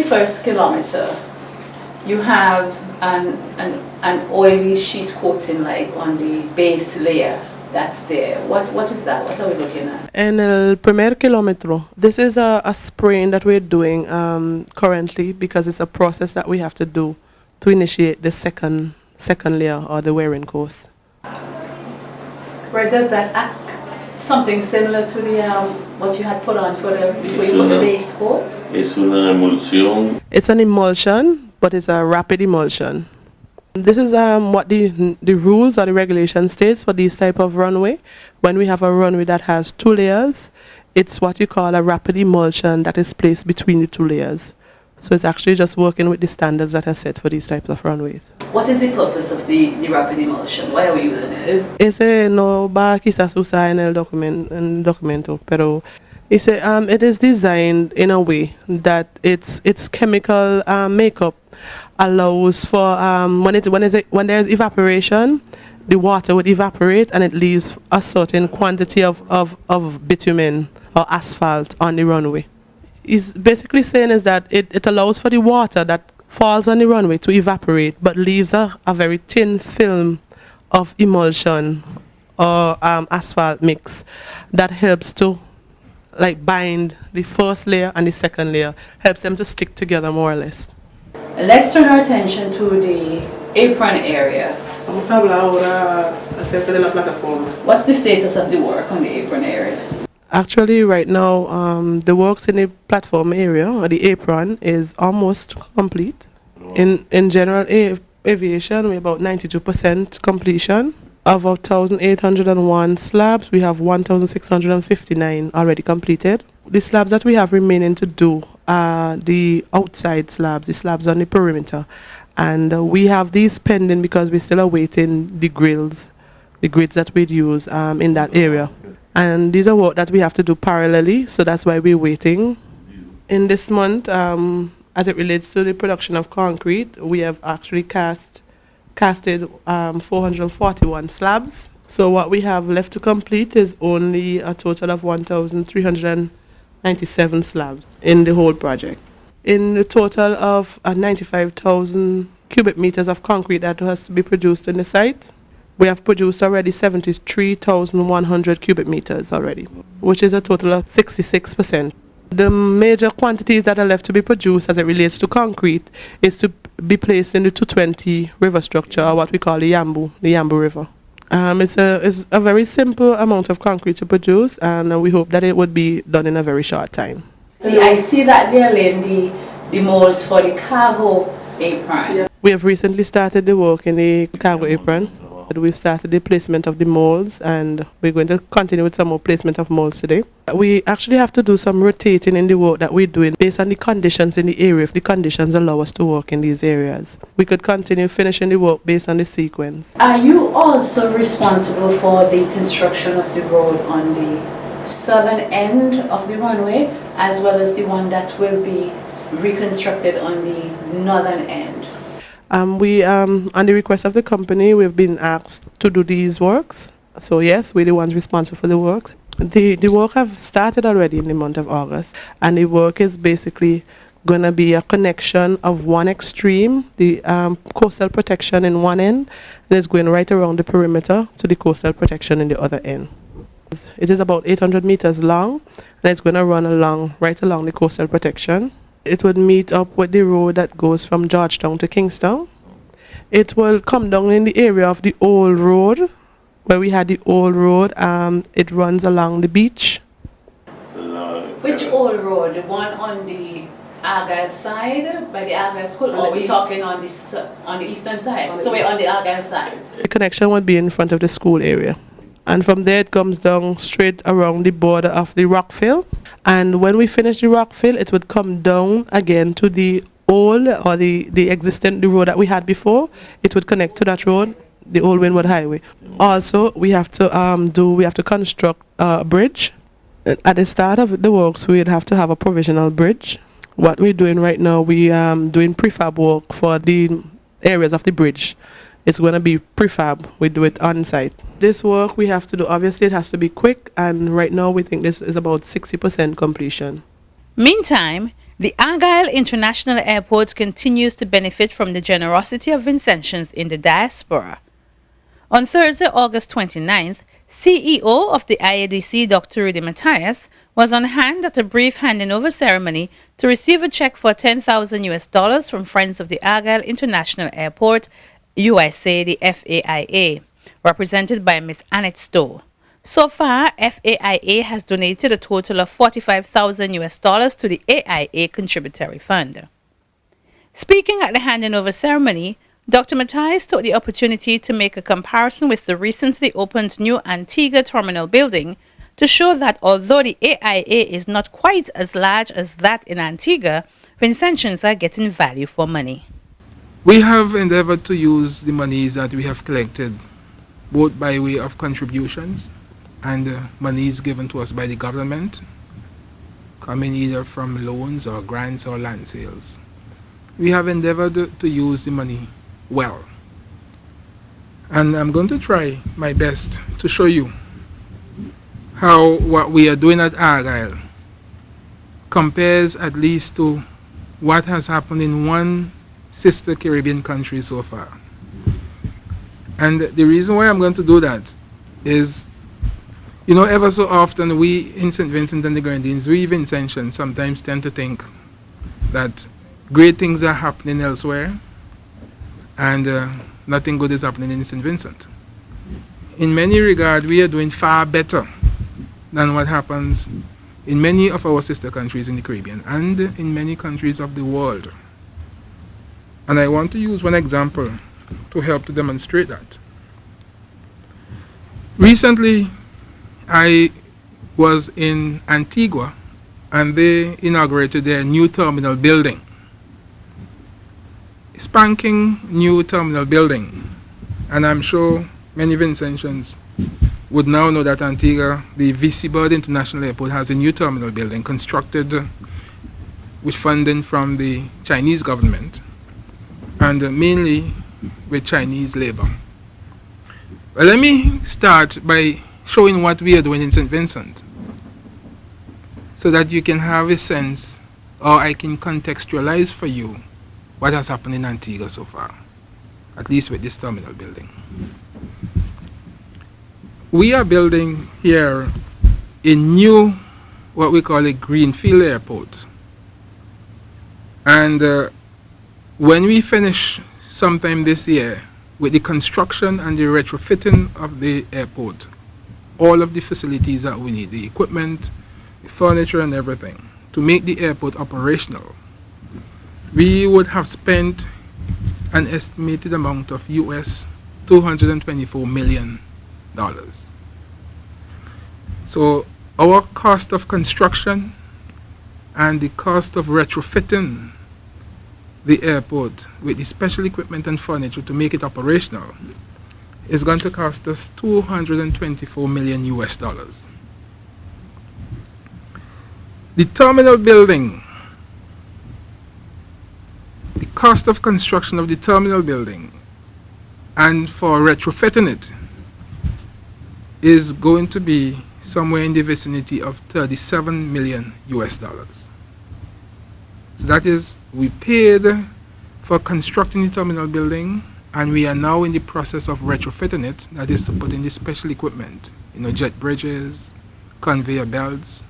first kilometer, you have an oily sheet coating like on the base layer that's there. What is that? What are we looking at? En el primer kilómetro, this is a spraying that we're doing currently because it's a process that we have to do to initiate the second layer or the wearing course. Where does that act? Something similar to the what you had put on for the before you put the base coat? Es una emulsión. It's an emulsion, but it's a rapid emulsion. This is what the rules or the regulation states for these type of runway. When we have a runway that has 2 layers, it's what you call a rapid emulsion that is placed between the 2 layers. So it's actually just working with the standards that are set for these types of runways. What is the purpose of the rapid emulsion? Why are we using it? Ese no va quizás usar en el documento, pero it is designed in a way that its chemical makeup allows for when there's evaporation, the water would evaporate and it leaves a certain quantity of bitumen or asphalt on the runway. He's basically saying is that it allows for the water that falls on the runway to evaporate but leaves a very thin film of emulsion or asphalt mix that helps to like bind the first layer and the second layer, helps them to stick together more or less. Let's turn our attention to the apron area. Vamos a hablar ahora acerca de la plataforma. What's the status of the work on the apron area? Actually, right now, the works in the platform area, or the apron, is almost complete. In general aviation, we're about 92% completion. Of our 1,801 slabs, we have 1,659 already completed. The slabs that we have remaining to do are the outside slabs, the slabs on the perimeter. And we have these pending because we're still awaiting the grids that we'd use in that area. And these are work that we have to do parallelly, so that's why we're waiting. In this month, as it relates to the production of concrete, we have actually casted 441 slabs. So what we have left to complete is only a total of 1,397 slabs in the whole project. In the total of 95,000 cubic meters of concrete that has to be produced in the site, we have produced already 73,100 cubic meters already, which is a total of 66%. The major quantities that are left to be produced as it relates to concrete is to be placed in the 220 river structure, or what we call the Yambu River. It's a very simple amount of concrete to produce, and we hope that it would be done in a very short time. See, I see that they're laying the molds for the cargo apron. Yeah. We have recently started the work in the cargo apron. We've started the placement of the molds, and we're going to continue with some more placement of molds today. We actually have to do some rotating in the work that we're doing based on the conditions in the area, if the conditions allow us to work in these areas. We could continue finishing the work based on the sequence. Are you also responsible for the construction of the road on the southern end of the runway, as well as the one that will be reconstructed on the northern end? On the request of the company, we've been asked to do these works. So yes, we're the ones responsible for the works. The work have started already in the month of August, and the work is basically going to be a connection of one extreme, the coastal protection in one end, and it's going right around the perimeter to the coastal protection in the other end. It is about 800 meters long, and it's going to run right along the coastal protection. It would meet up with the road that goes from Georgetown to Kingstown. It will come down in the area of the old road, where we had the old road. It runs along the beach. Which old road? The one on the Argyle side, by the Argyle school, or are we talking on the eastern side? So we're on the Argyle side. The connection would be in front of the school area. And from there it comes down straight around the border of the rockfill. And when we finish the rockfill, it would come down again to the old or the road that we had before. It would connect to that road, the old Wynwood Highway. Also, we have to construct a bridge. At the start of the works, we'd have to have a provisional bridge. What we're doing right now, we doing prefab work for the areas of the bridge. It's going to be prefab. We do it on site. This work we have to do, obviously it has to be quick, and right now we think this is about 60% completion. Meantime, The Argyle International Airport continues to benefit from the generosity of Vincentians in the diaspora. On Thursday, August 29th, CEO of the IADC, Dr. Rudy Matthias, was on hand at a brief handing over ceremony to receive a check for $10,000 from Friends of the Argyle International Airport, USA, the FAIA, represented by Ms. Annette Stowe. So far, FAIA has donated a total of $45,000 to the AIA Contributory Fund. Speaking at the handing over ceremony, Dr. Matthias took the opportunity to make a comparison with the recently opened new Antigua terminal building to show that although the AIA is not quite as large as that in Antigua, Vincentians are getting value for money. We have endeavored to use the monies that we have collected both by way of contributions and monies given to us by the government, coming either from loans or grants or land sales. We have endeavored to use the money well. And I'm going to try my best to show you how what we are doing at Argyle compares at least to what has happened in one sister Caribbean country so far. And the reason why I'm going to do that is, you know, ever so often we in St. Vincent and the Grenadines, we Vincentians sometimes tend to think that great things are happening elsewhere and nothing good is happening in St. Vincent. In many regards, we are doing far better than what happens in many of our sister countries in the Caribbean and in many countries of the world. And I want to use one example to help to demonstrate that. Recently, I was in Antigua and they inaugurated their new terminal building. Spanking new terminal building. And I'm sure many Vincentians would now know that Antigua, the VC Bird International Airport, has a new terminal building constructed with funding from the Chinese government and mainly with Chinese labor. Well, let me start by showing what we are doing in St. Vincent so that you can have a sense, or I can contextualize for you what has happened in Antigua so far, at least with this terminal building. We are building here a new, what we call a greenfield airport. And when we finish sometime this year with the construction and the retrofitting of the airport, all of the facilities that we need, the equipment, the furniture and everything, to make the airport operational, we would have spent an estimated amount of US $224 million. So our cost of construction and the cost of retrofitting the airport with the special equipment and furniture to make it operational is going to cost us $224 million US. The terminal building, the cost of construction of the terminal building and for retrofitting it is going to be somewhere in the vicinity of $37 million US. So that is, we paid for constructing the terminal building and we are now in the process of retrofitting it, that is to put in the special equipment, you know, jet bridges, conveyor belts,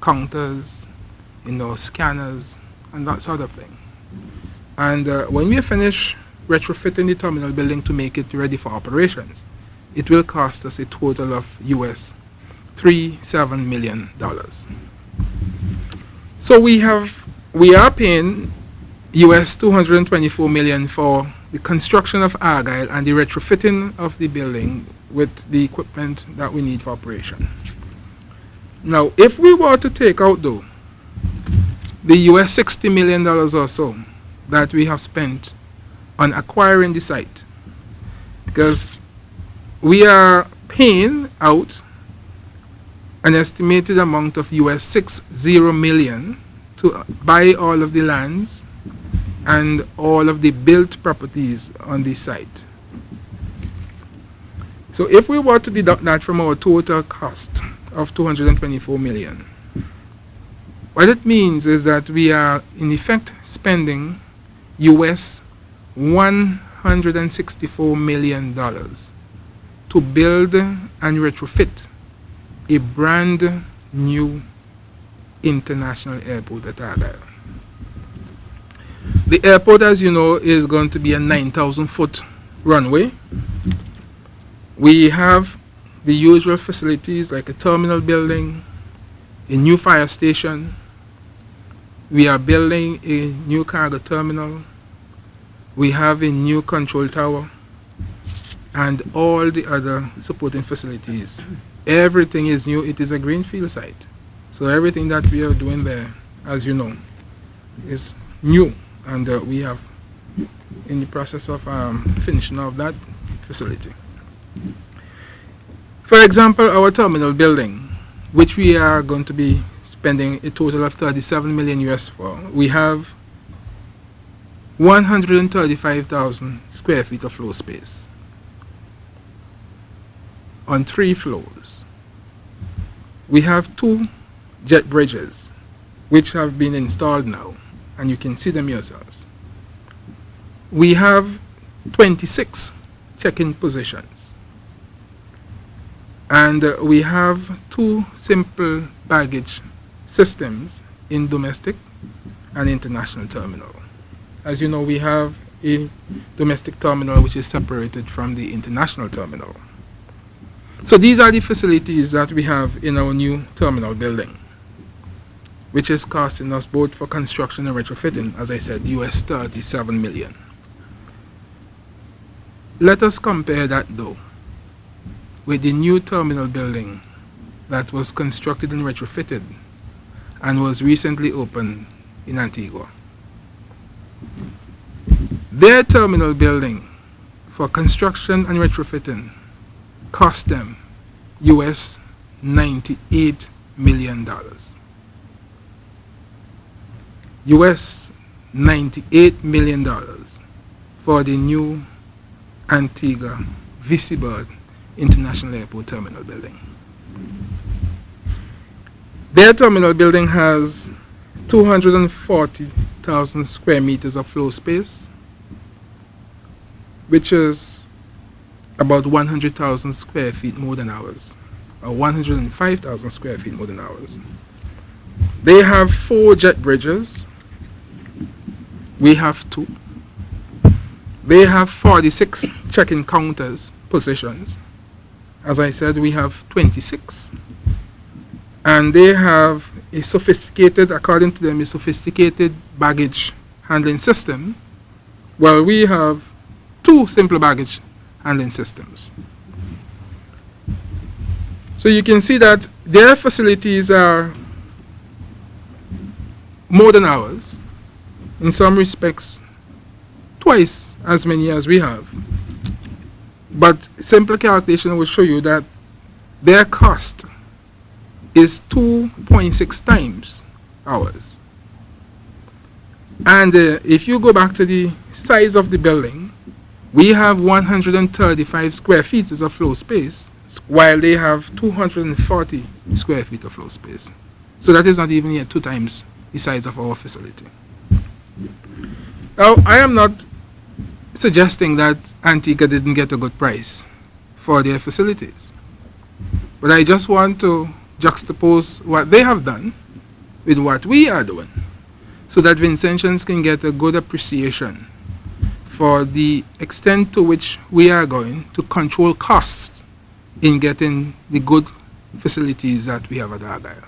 counters, you know, scanners and that sort of thing. And when we finish retrofitting the terminal building to make it ready for operations, it will cost us a total of US $37 million. So we are paying US $224 million for the construction of Argyle and the retrofitting of the building with the equipment that we need for operation. Now, if we were to take out though the US $60 million or so that we have spent on acquiring the site, because we are paying out an estimated amount of US $60 million to buy all of the lands and all of the built properties on the site. So if we were to deduct that from our total cost of $224 million, What it means is that we are in effect spending US $164 million to build and retrofit a brand new international airport at Argyle. The airport, as you know, is going to be a 9,000-foot runway. We have the usual facilities like a terminal building, a new fire station. We are building a new cargo terminal. We have a new control tower and all the other supporting facilities. Everything is new. It is a greenfield site. So everything that we are doing there, as you know, is new. And we have in the process of finishing off that facility. For example, our terminal building, which we are going to be spending a total of 37 million US for, we have 135,000 square feet of floor space on 3 floors. We have 2 jet bridges which have been installed now, and you can see them yourselves. We have 26 check-in positions, and we have 2 simple baggage systems in domestic and international terminal. As you know, we have a domestic terminal which is separated from the international terminal. So these are the facilities that we have in our new terminal building, which is costing us both for construction and retrofitting, as I said, US 37 million. Let us compare that though with the new terminal building that was constructed and retrofitted and was recently opened in Antigua. Their terminal building for construction and retrofitting cost them US $98 million. US $98 million for the new Antigua VC International Airport Terminal building. Their terminal building has 240,000 square meters of floor space, which is about 100,000 square feet more than ours, or 105,000 square feet more than ours. They have 4 jet bridges. We have 2. They have 46 check-in counters positions. As I said, we have 26. And they have a sophisticated, according to them, a sophisticated baggage handling system, while we have 2 simple baggage handling systems. So you can see that their facilities are more than ours, in some respects twice as many as we have. But simple calculation will show you that their cost is 2.6 times ours. And if you go back to the size of the building, we have 135 square feet of floor space, while they have 240 square feet of floor space. So that is not even yet 2 times the size of our facility. Now, I am not suggesting that Antigua didn't get a good price for their facilities, but I just want to juxtapose what they have done with what we are doing, so that Vincentians can get a good appreciation for the extent to which we are going to control costs in getting the good facilities that we have at Argyle.